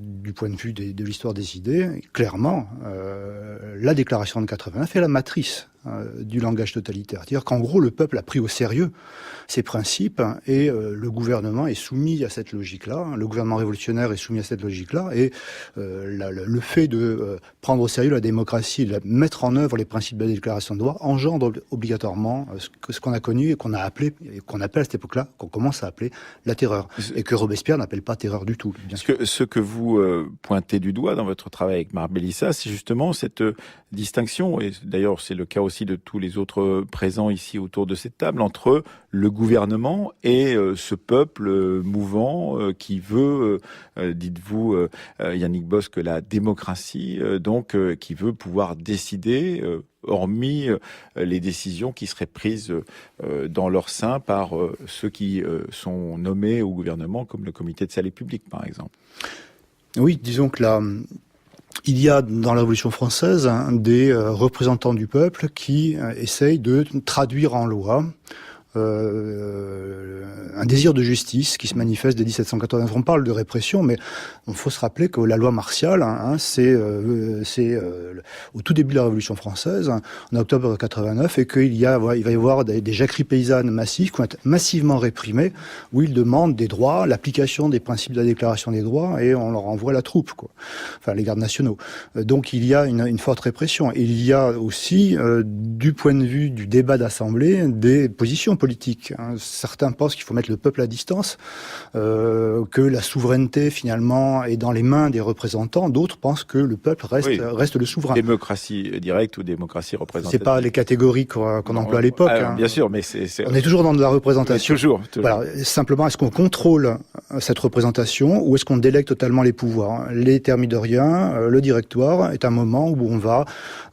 Speaker 5: du point de vue de l'histoire des idées, clairement, la déclaration de 89 est la matrice du langage totalitaire. C'est-à-dire qu'en gros, le peuple a pris au sérieux ces principes et le gouvernement est soumis à cette logique-là. Le gouvernement révolutionnaire est soumis à cette logique-là et le fait de prendre au sérieux la démocratie, de mettre en œuvre les principes de la déclaration de droits engendre obligatoirement ce qu'on a connu et qu'on a appelé, et qu'on appelle à cette époque-là, qu'on commence à appeler la terreur. Et que Robespierre n'appelle pas terreur du tout, bien sûr.
Speaker 1: Ce que vous pointez du doigt dans votre travail avec Marc Bélissa, c'est justement cette distinction, et d'ailleurs c'est le cas aussi de tous les autres présents ici autour de cette table, entre le gouvernement et ce peuple mouvant qui veut, dites-vous Yannick Bosse, que la démocratie, qui veut pouvoir décider, hormis les décisions qui seraient prises dans leur sein par ceux qui sont nommés au gouvernement, comme le comité de salut public par exemple.
Speaker 5: Oui, disons que là, Il y a dans la Révolution française des représentants du peuple qui essayent de traduire en loi un désir de justice qui se manifeste dès 1789. On parle de répression, mais il faut se rappeler que la loi martiale, c'est au tout début de la Révolution française, en octobre 89, et il va y avoir des jacqueries paysannes massives qui vont être massivement réprimées, où ils demandent des droits, l'application des principes de la Déclaration des droits, et on leur envoie la troupe, quoi. Enfin, les gardes nationaux. Donc il y a une forte répression. Il y a aussi, du point de vue du débat d'Assemblée, des positions politique. Certains pensent qu'il faut mettre le peuple à distance, que la souveraineté finalement est dans les mains des représentants. D'autres pensent que le peuple reste le souverain.
Speaker 1: Démocratie directe ou démocratie représentative.
Speaker 5: C'est pas les catégories qu'on emploie à l'époque.
Speaker 1: Bien sûr, mais
Speaker 5: on est toujours dans de la représentation.
Speaker 1: Toujours.
Speaker 5: Voilà. Simplement, est-ce qu'on contrôle cette représentation ou est-ce qu'on délègue totalement les pouvoirs? Les thermidoriens, le directoire est un moment où on va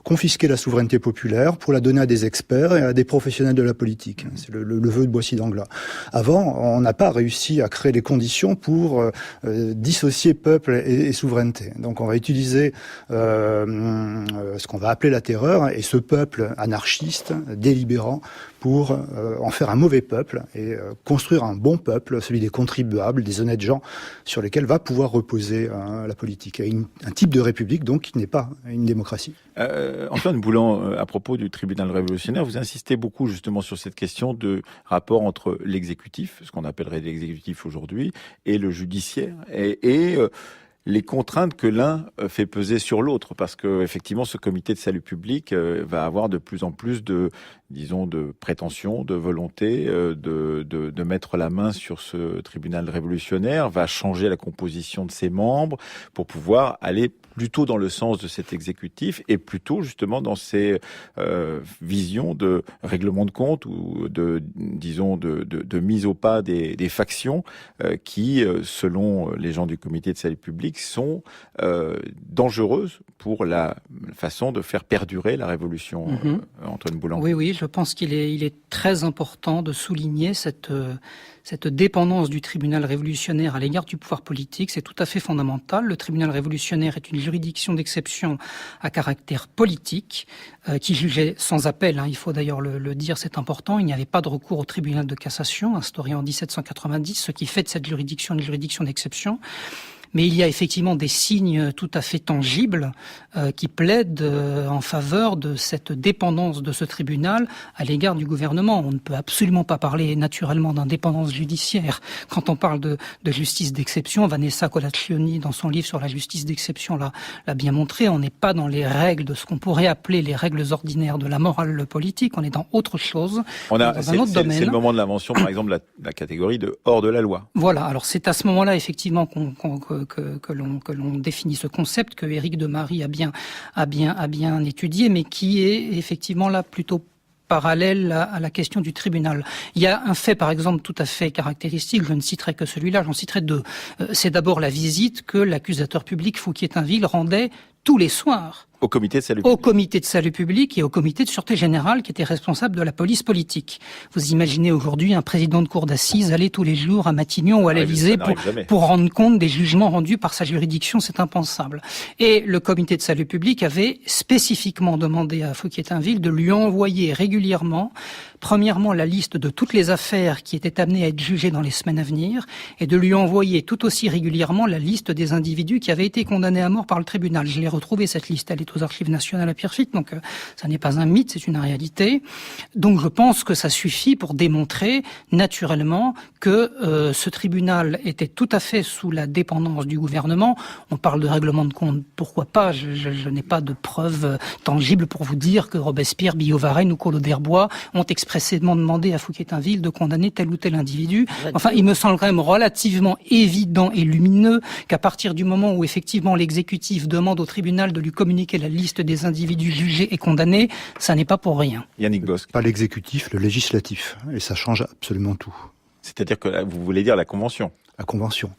Speaker 5: confisquer la souveraineté populaire pour la donner à des experts et à des professionnels de la politique. C'est le vœu de Boissy d'Anglas. Avant, on n'a pas réussi à créer les conditions pour dissocier peuple et souveraineté. Donc on va utiliser ce qu'on va appeler la terreur et ce peuple anarchiste, délibérant, pour en faire un mauvais peuple et construire un bon peuple, celui des contribuables, des honnêtes gens, sur lesquels va pouvoir reposer la politique. Et un type de république, donc, qui n'est pas une démocratie.
Speaker 1: Antoine Boulan, à propos du tribunal révolutionnaire, vous insistez beaucoup justement sur cette question de rapport entre l'exécutif, ce qu'on appellerait l'exécutif aujourd'hui, et le judiciaire, et les contraintes que l'un fait peser sur l'autre, parce que effectivement, ce comité de salut public va avoir de plus en plus de prétentions, de volonté de mettre la main sur ce tribunal révolutionnaire, va changer la composition de ses membres pour pouvoir aller plutôt dans le sens de cet exécutif et plutôt justement dans ces visions de règlement de compte ou de mise au pas des factions qui, selon les gens du comité de salut public, sont dangereuses pour la façon de faire perdurer la révolution. Antoine Boulan.
Speaker 4: Oui, je pense qu'il est très important de souligner cette dépendance du tribunal révolutionnaire à l'égard du pouvoir politique. C'est tout à fait fondamental. Le tribunal révolutionnaire est une juridiction d'exception à caractère politique qui jugeait sans appel. Il faut d'ailleurs le dire, c'est important. Il n'y avait pas de recours au tribunal de cassation instauré en 1790, ce qui fait de cette juridiction une juridiction d'exception. Mais il y a effectivement des signes tout à fait tangibles qui plaident en faveur de cette dépendance de ce tribunal à l'égard du gouvernement. On ne peut absolument pas parler naturellement d'indépendance judiciaire. Quand on parle de justice d'exception, Vanessa Colaccioni, dans son livre sur la justice d'exception, l'a bien montré, on n'est pas dans les règles de ce qu'on pourrait appeler les règles ordinaires de la morale politique, on est dans autre chose, dans un autre domaine.
Speaker 1: C'est le moment de l'invention, par exemple, la catégorie de hors de la loi.
Speaker 4: Voilà, alors c'est à ce moment-là, effectivement, que l'on définit ce concept que Éric de Marie a bien étudié, mais qui est effectivement là plutôt parallèle à la question du tribunal. Il y a un fait, par exemple, tout à fait caractéristique, je ne citerai que celui-là, j'en citerai deux. C'est d'abord la visite que l'accusateur public Fouquier-Tinville rendait tous les soirs
Speaker 1: au comité de salut public.
Speaker 4: Au comité de salut public et au comité de sûreté générale qui était responsable de la police politique. Vous imaginez aujourd'hui un président de cour d'assises aller tous les jours à Matignon ou à l'Élysée pour rendre compte des jugements rendus par sa juridiction, c'est impensable. Et le comité de salut public avait spécifiquement demandé à Fouquier-Tinville de lui envoyer régulièrement, premièrement, la liste de toutes les affaires qui étaient amenées à être jugées dans les semaines à venir et de lui envoyer tout aussi régulièrement la liste des individus qui avaient été condamnés à mort par le tribunal. Je l'ai retrouvée, cette liste, elle est aux archives nationales à Pierrefitte, donc ça n'est pas un mythe, c'est une réalité. Donc je pense que ça suffit pour démontrer naturellement que ce tribunal était tout à fait sous la dépendance du gouvernement. On parle de règlement de compte, pourquoi pas, je n'ai pas de preuves tangibles pour vous dire que Robespierre, Billaud-Varenne ou Collot d'Herbois ont expressément demandé à Fouquier-Tinville de condamner tel ou tel individu. Enfin, il me semble quand même relativement évident et lumineux qu'à partir du moment où effectivement l'exécutif demande au tribunal de lui communiquer la liste des individus jugés et condamnés, ça n'est pas pour rien.
Speaker 1: Yannick Bosc.
Speaker 5: Pas l'exécutif, le législatif. Et ça change absolument tout.
Speaker 1: C'est-à-dire que vous voulez dire la Convention ?
Speaker 5: La Convention.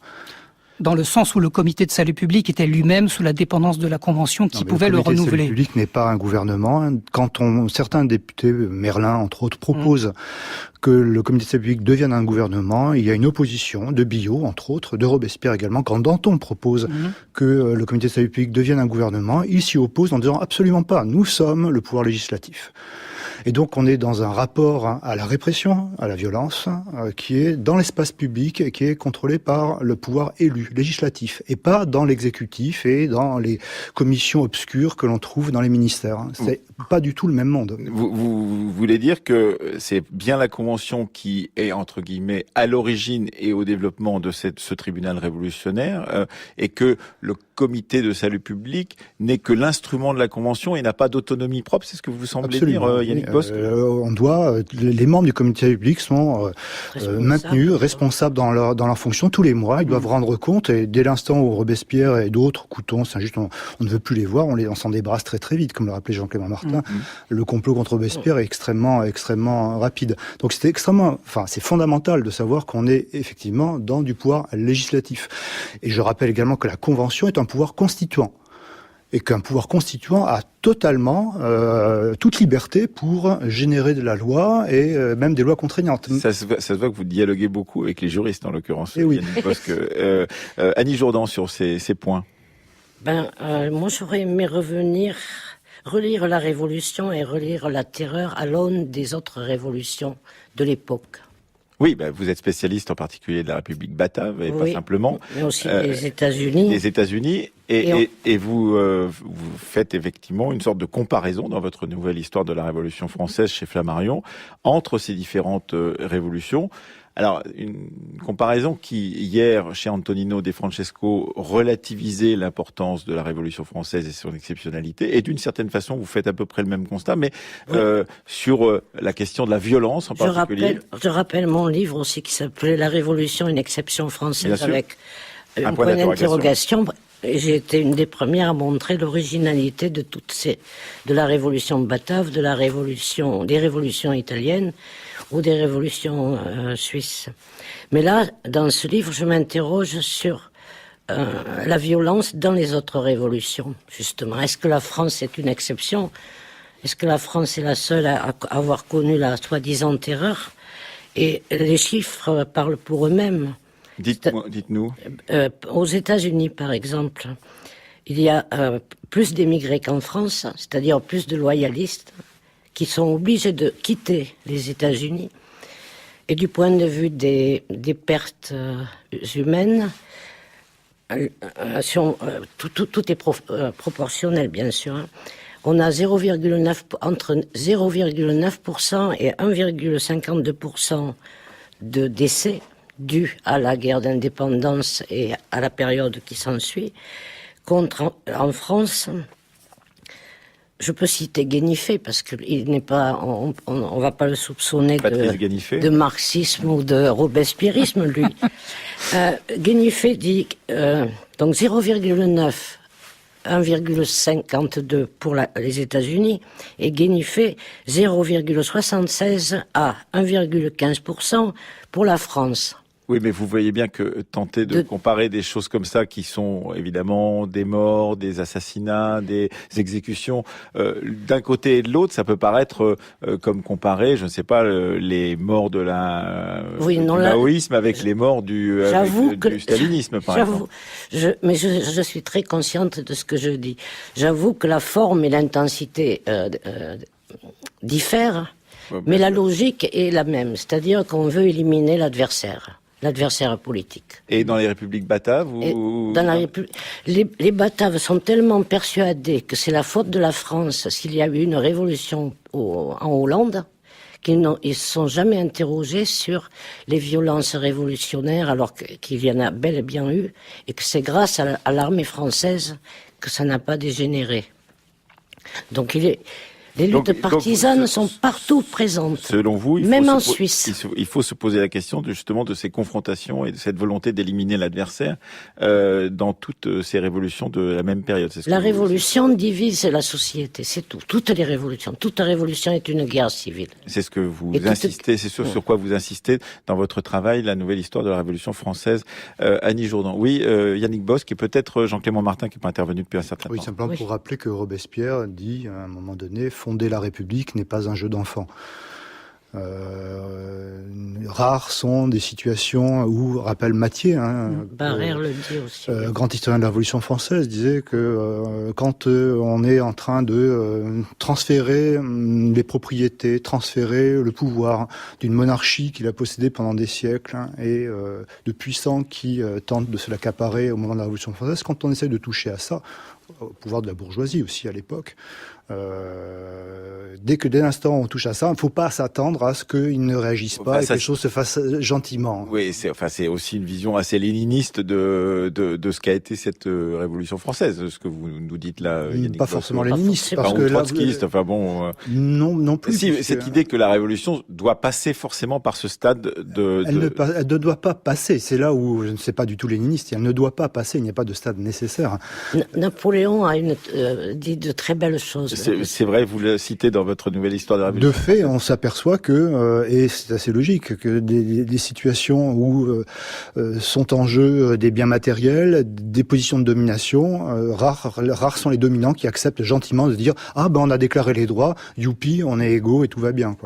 Speaker 4: Dans le sens où le comité de salut public était lui-même sous la dépendance de la Convention qui pouvait le renouveler.
Speaker 5: Le comité de salut public n'est pas un gouvernement. Quand certains députés, Merlin entre autres, proposent que le comité de salut public devienne un gouvernement, il y a une opposition de Biot, entre autres, de Robespierre également. Quand Danton propose que le comité de salut public devienne un gouvernement, il s'y oppose en disant absolument pas, nous sommes le pouvoir législatif. Et donc on est dans un rapport à la répression, à la violence, qui est dans l'espace public et qui est contrôlé par le pouvoir élu, législatif, et pas dans l'exécutif et dans les commissions obscures que l'on trouve dans les ministères. C'est pas du tout le même monde.
Speaker 1: Vous voulez dire que c'est bien la Convention qui est, entre guillemets, à l'origine et au développement de ce tribunal révolutionnaire, et que le comité de salut public n'est que l'instrument de la Convention et n'a pas d'autonomie propre, c'est ce que vous semblez dire, Yannick Bosc?
Speaker 5: Les membres du comité de salut public sont maintenus, responsables dans leur fonction tous les mois. Ils doivent rendre compte, et dès l'instant où Robespierre et d'autres, Couthon, Saint-Just, on ne veut plus les voir, on s'en débarrasse très très vite, comme le rappelait Jean-Clément Martin. Le complot contre Robespierre est extrêmement rapide. Donc c'est fondamental de savoir qu'on est effectivement dans du pouvoir législatif. Et je rappelle également que la Convention est un pouvoir constituant. Et qu'un pouvoir constituant a totalement toute liberté pour générer de la loi et même des lois contraignantes.
Speaker 1: Ça se voit que vous dialoguez beaucoup avec les juristes, en l'occurrence.
Speaker 5: Et oui.
Speaker 1: Parce que Annie Jourdan, sur ces points.
Speaker 3: Moi, j'aurais aimé relire la Révolution et relire la Terreur à l'aune des autres révolutions de l'époque.
Speaker 1: Oui, vous êtes spécialiste en particulier de la République batave, et pas simplement.
Speaker 3: Mais aussi des États-Unis.
Speaker 1: Les États-Unis. Et vous faites effectivement une sorte de comparaison dans votre nouvelle histoire de la Révolution française chez Flammarion entre ces différentes révolutions. Alors, une comparaison qui, hier, chez Antonino De Francesco, relativisait l'importance de la Révolution française et son exceptionnalité. Et d'une certaine façon, vous faites à peu près le même constat, mais sur la question de la violence en particulier.
Speaker 3: Je rappelle mon livre aussi qui s'appelait La Révolution, une exception française, avec un point d'interrogation. J'ai été une des premières à montrer l'originalité de de la Révolution batave, des révolutions italiennes ou des révolutions suisses. Mais là, dans ce livre, je m'interroge sur la violence dans les autres révolutions, justement. Est-ce que la France est une exception? Est-ce que la France est la seule à avoir connu la soi-disant terreur? Et les chiffres parlent pour eux-mêmes.
Speaker 1: Dites-nous.
Speaker 3: Aux États-Unis, par exemple, il y a plus d'émigrés qu'en France, c'est-à-dire plus de loyalistes qui sont obligés de quitter les États-Unis. Et du point de vue des pertes humaines, tout est proportionnel, bien sûr. On a entre 0,9% et 1,52% de décès dus à la guerre d'indépendance et à la période qui s'ensuit. En France, je peux citer Guénifé, parce qu'il n'est pas, on va pas le soupçonner de marxisme ou de robespierrisme, lui. Guénifé dit, donc 0,9, 1,52 pour les États-Unis, et Guénifé 0,76 à 1,15% pour la France.
Speaker 1: Oui, mais vous voyez bien que tenter de comparer des choses comme ça, qui sont évidemment des morts, des assassinats, des exécutions, d'un côté et de l'autre, ça peut paraître comme comparer, je ne sais pas, les morts de du maoïsme avec les morts du stalinisme, par exemple.
Speaker 3: Mais je suis très consciente de ce que je dis. J'avoue que la forme et l'intensité diffèrent, mais la logique est la même, c'est-à-dire qu'on veut éliminer l'adversaire politique.
Speaker 1: Et dans les républiques bataves
Speaker 3: les Bataves sont tellement persuadés que c'est la faute de la France s'il y a eu une révolution en Hollande qu'ils ne se sont jamais interrogés sur les violences révolutionnaires, alors qu'il y en a bel et bien eu, et que c'est grâce à l'armée française que ça n'a pas dégénéré. Donc Les luttes partisanes sont partout présentes.
Speaker 1: Selon vous,
Speaker 3: même en Suisse.
Speaker 1: Il faut se poser la question justement de ces confrontations et de cette volonté d'éliminer l'adversaire dans toutes ces révolutions de la même période.
Speaker 3: La révolution divise la société, c'est tout. Toute révolution est une guerre civile.
Speaker 1: C'est ce que vous insistez, c'est sur quoi vous insistez dans votre travail, la nouvelle histoire de la Révolution française. Annie Jourdan. Oui, Yannick Bosque et peut-être Jean-Clément Martin qui n'est pas intervenu depuis un certain temps.
Speaker 5: Oui, simplement pour rappeler que Robespierre dit à un moment donné, fonder la République n'est pas un jeu d'enfant. Rares sont des situations où, rappelle Mathieu,
Speaker 3: Barrère le dit aussi.
Speaker 5: Grand historien de la Révolution française, disait que quand on est en train de transférer les propriétés, transférer le pouvoir d'une monarchie qu'il a possédée pendant des siècles et de puissants qui tentent de se l'accaparer au moment de la Révolution française, quand on essaie de toucher à ça, au pouvoir de la bourgeoisie aussi à l'époque, dès l'instant où on touche à ça, il ne faut pas s'attendre à ce qu'ils ne réagissent pas et que les choses se fassent gentiment.
Speaker 1: Oui, c'est aussi une vision assez léniniste de ce qu'a été cette Révolution française, ce que vous nous dites là, Yannick.
Speaker 5: Pas forcément léniniste, parce que
Speaker 1: trotskiste, enfin bon.
Speaker 5: Non plus.
Speaker 1: Si, cette idée que la Révolution doit passer forcément par ce stade
Speaker 5: Elle ne doit pas passer. C'est là où je ne sais pas du tout léniniste. Elle ne doit pas passer. Il n'y a pas de stade nécessaire.
Speaker 3: Napoléon a dit de très belles choses.
Speaker 1: C'est vrai, vous le citez dans votre nouvelle histoire de la Révolution.
Speaker 5: De fait, on s'aperçoit que, et c'est assez logique, que des situations où sont en jeu des biens matériels, des positions de domination, rares sont les dominants qui acceptent gentiment de dire « Ah ben on a déclaré les droits, youpi, on est égaux et tout va bien ».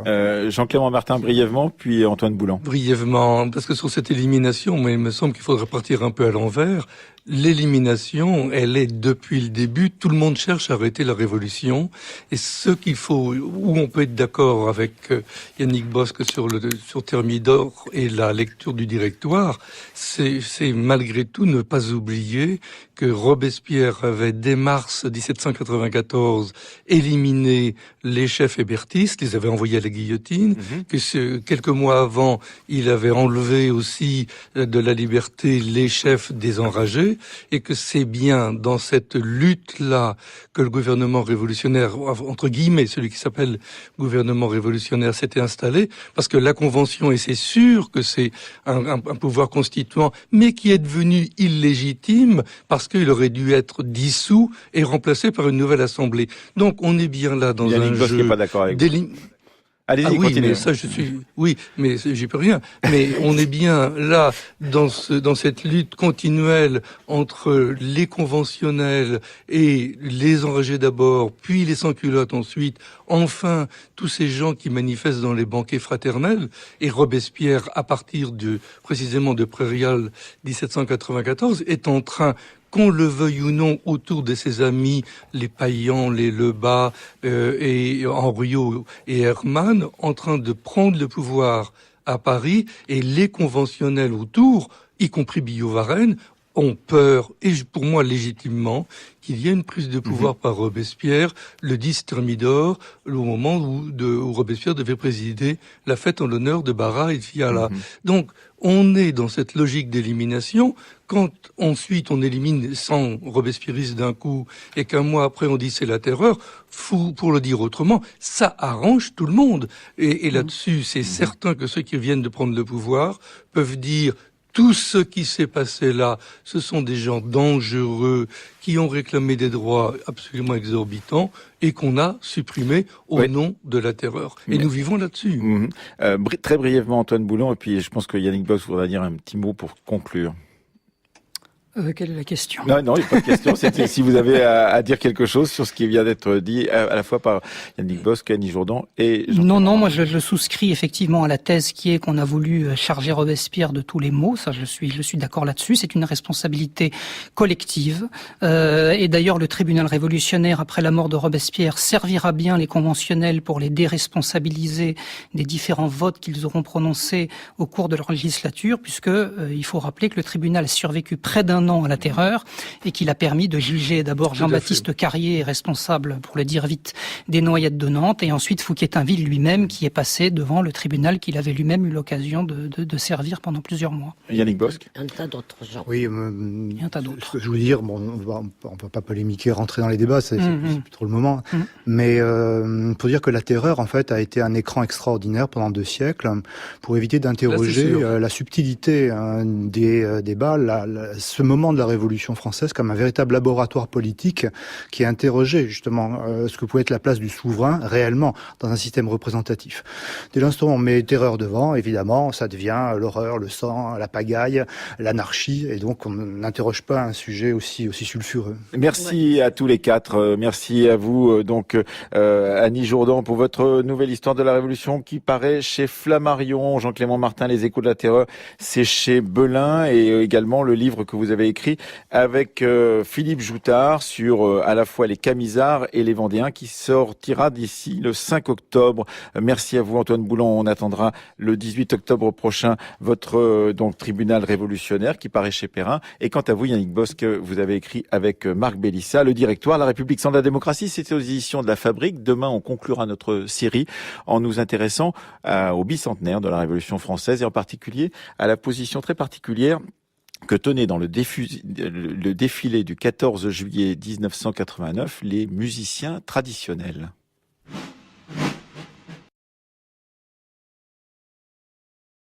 Speaker 1: Jean-Clément Martin, brièvement, puis Antoine Boulan.
Speaker 2: Brièvement, parce que sur cette élimination, il me semble qu'il faudrait partir un peu à l'envers. L'élimination, elle est depuis le début. Tout le monde cherche à arrêter la révolution. Et ce qu'il faut, où on peut être d'accord avec Yannick Bosque sur Thermidor et la lecture du directoire, c'est malgré tout ne pas oublier que Robespierre avait dès mars 1794 éliminé les chefs hébertistes, les avait envoyés à la guillotine, que quelques mois avant, il avait enlevé aussi de la liberté les chefs des enragés, et que c'est bien dans cette lutte-là que le gouvernement révolutionnaire, entre guillemets, celui qui s'appelle gouvernement révolutionnaire, s'était installé, parce que la Convention, et c'est sûr que c'est un pouvoir constituant, mais qui est devenu illégitime, parce qu'il aurait dû être dissous et remplacé par une nouvelle Assemblée. Donc on est bien là dans un jeu...
Speaker 1: Qui n'est pas d'accord avec vous. Allez-y,
Speaker 2: oui, mais ça, oui, mais j'y peux rien. Mais on est bien là dans cette lutte continuelle entre les conventionnels et les enragés d'abord, puis les sans-culottes ensuite. Enfin, tous ces gens qui manifestent dans les banquets fraternels. Et Robespierre, à partir précisément de Prairial 1794, est en train, qu'on le veuille ou non, autour de ses amis, les Payan, les Lebas et Henriot et Hermann, en train de prendre le pouvoir à Paris, et les conventionnels autour, y compris Billaud-Varenne, ont peur, et pour moi légitimement, qu'il y ait une prise de pouvoir par Robespierre le 10 Thermidor, au moment où Robespierre devait présider la fête en l'honneur de Barras et de Fiala. Donc, on est dans cette logique d'élimination. Quand ensuite on élimine 100 robespierristes d'un coup et qu'un mois après on dit c'est la terreur, pour le dire autrement, ça arrange tout le monde. Et là-dessus, c'est certain que ceux qui viennent de prendre le pouvoir peuvent dire tout ce qui s'est passé là, ce sont des gens dangereux qui ont réclamé des droits absolument exorbitants et qu'on a supprimés au nom de la terreur. Et nous vivons là-dessus.
Speaker 1: Très brièvement, Antoine Boulan, et puis je pense que Yannick Bosque voudra dire un petit mot pour conclure.
Speaker 4: Quelle est la question?
Speaker 1: Non, il n'y a pas de question. C'était si vous avez à dire quelque chose sur ce qui vient d'être dit à la fois par Yannick Bosque, Annie Jourdan et Jean.
Speaker 4: Non, moi je souscris effectivement à la thèse qui est qu'on a voulu charger Robespierre de tous les maux. Ça, je suis d'accord là-dessus. C'est une responsabilité collective. Et d'ailleurs, le tribunal révolutionnaire, après la mort de Robespierre, servira bien les conventionnels pour les déresponsabiliser des différents votes qu'ils auront prononcés au cours de leur législature, puisque il faut rappeler que le tribunal a survécu près d'un un an à la Terreur et qu'il a permis de juger d'abord Jean-Baptiste Carrier, responsable, pour le dire vite, des noyades de Nantes, et ensuite Fouquier-Tinville lui-même qui est passé devant le tribunal qu'il avait lui-même eu l'occasion de servir pendant plusieurs mois.
Speaker 1: Yannick Bosque.
Speaker 3: Un tas d'autres gens.
Speaker 5: Oui,
Speaker 4: Et un tas d'autres.
Speaker 5: ce que je veux dire, bon, on peut pas polémiquer, rentrer dans les débats, c'est plus trop le moment. Mais pour dire que la Terreur, en fait, a été un écran extraordinaire pendant 2 siècles pour éviter d'interroger la subtilité des débats, ce moment de la Révolution française comme un véritable laboratoire politique qui a interrogé justement ce que pouvait être la place du souverain réellement dans un système représentatif. Dès l'instant où on met Terreur devant, évidemment, ça devient l'horreur, le sang, la pagaille, l'anarchie, et donc on n'interroge pas un sujet aussi sulfureux.
Speaker 1: Merci à tous les 4. Merci à vous, Annie Jourdan, pour votre nouvelle histoire de la Révolution qui paraît chez Flammarion. Jean-Clément Martin, Les Échos de la Terreur, c'est chez Belin, et également le livre que vous avez écrit avec Philippe Joutard sur à la fois les Camisards et les Vendéens, qui sortira d'ici le 5 octobre. Merci à vous, Antoine Boulan. On attendra le 18 octobre prochain votre tribunal révolutionnaire qui paraît chez Perrin. Et quant à vous, Yannick Bosque, vous avez écrit avec Marc Bélissa Le Directoire, la République sans la démocratie. C'était aux éditions de La Fabrique. Demain, on conclura notre série en nous intéressant au bicentenaire de la Révolution française, et en particulier à la position très particulière que tenaient dans le défilé du 14 juillet 1989 les musiciens traditionnels.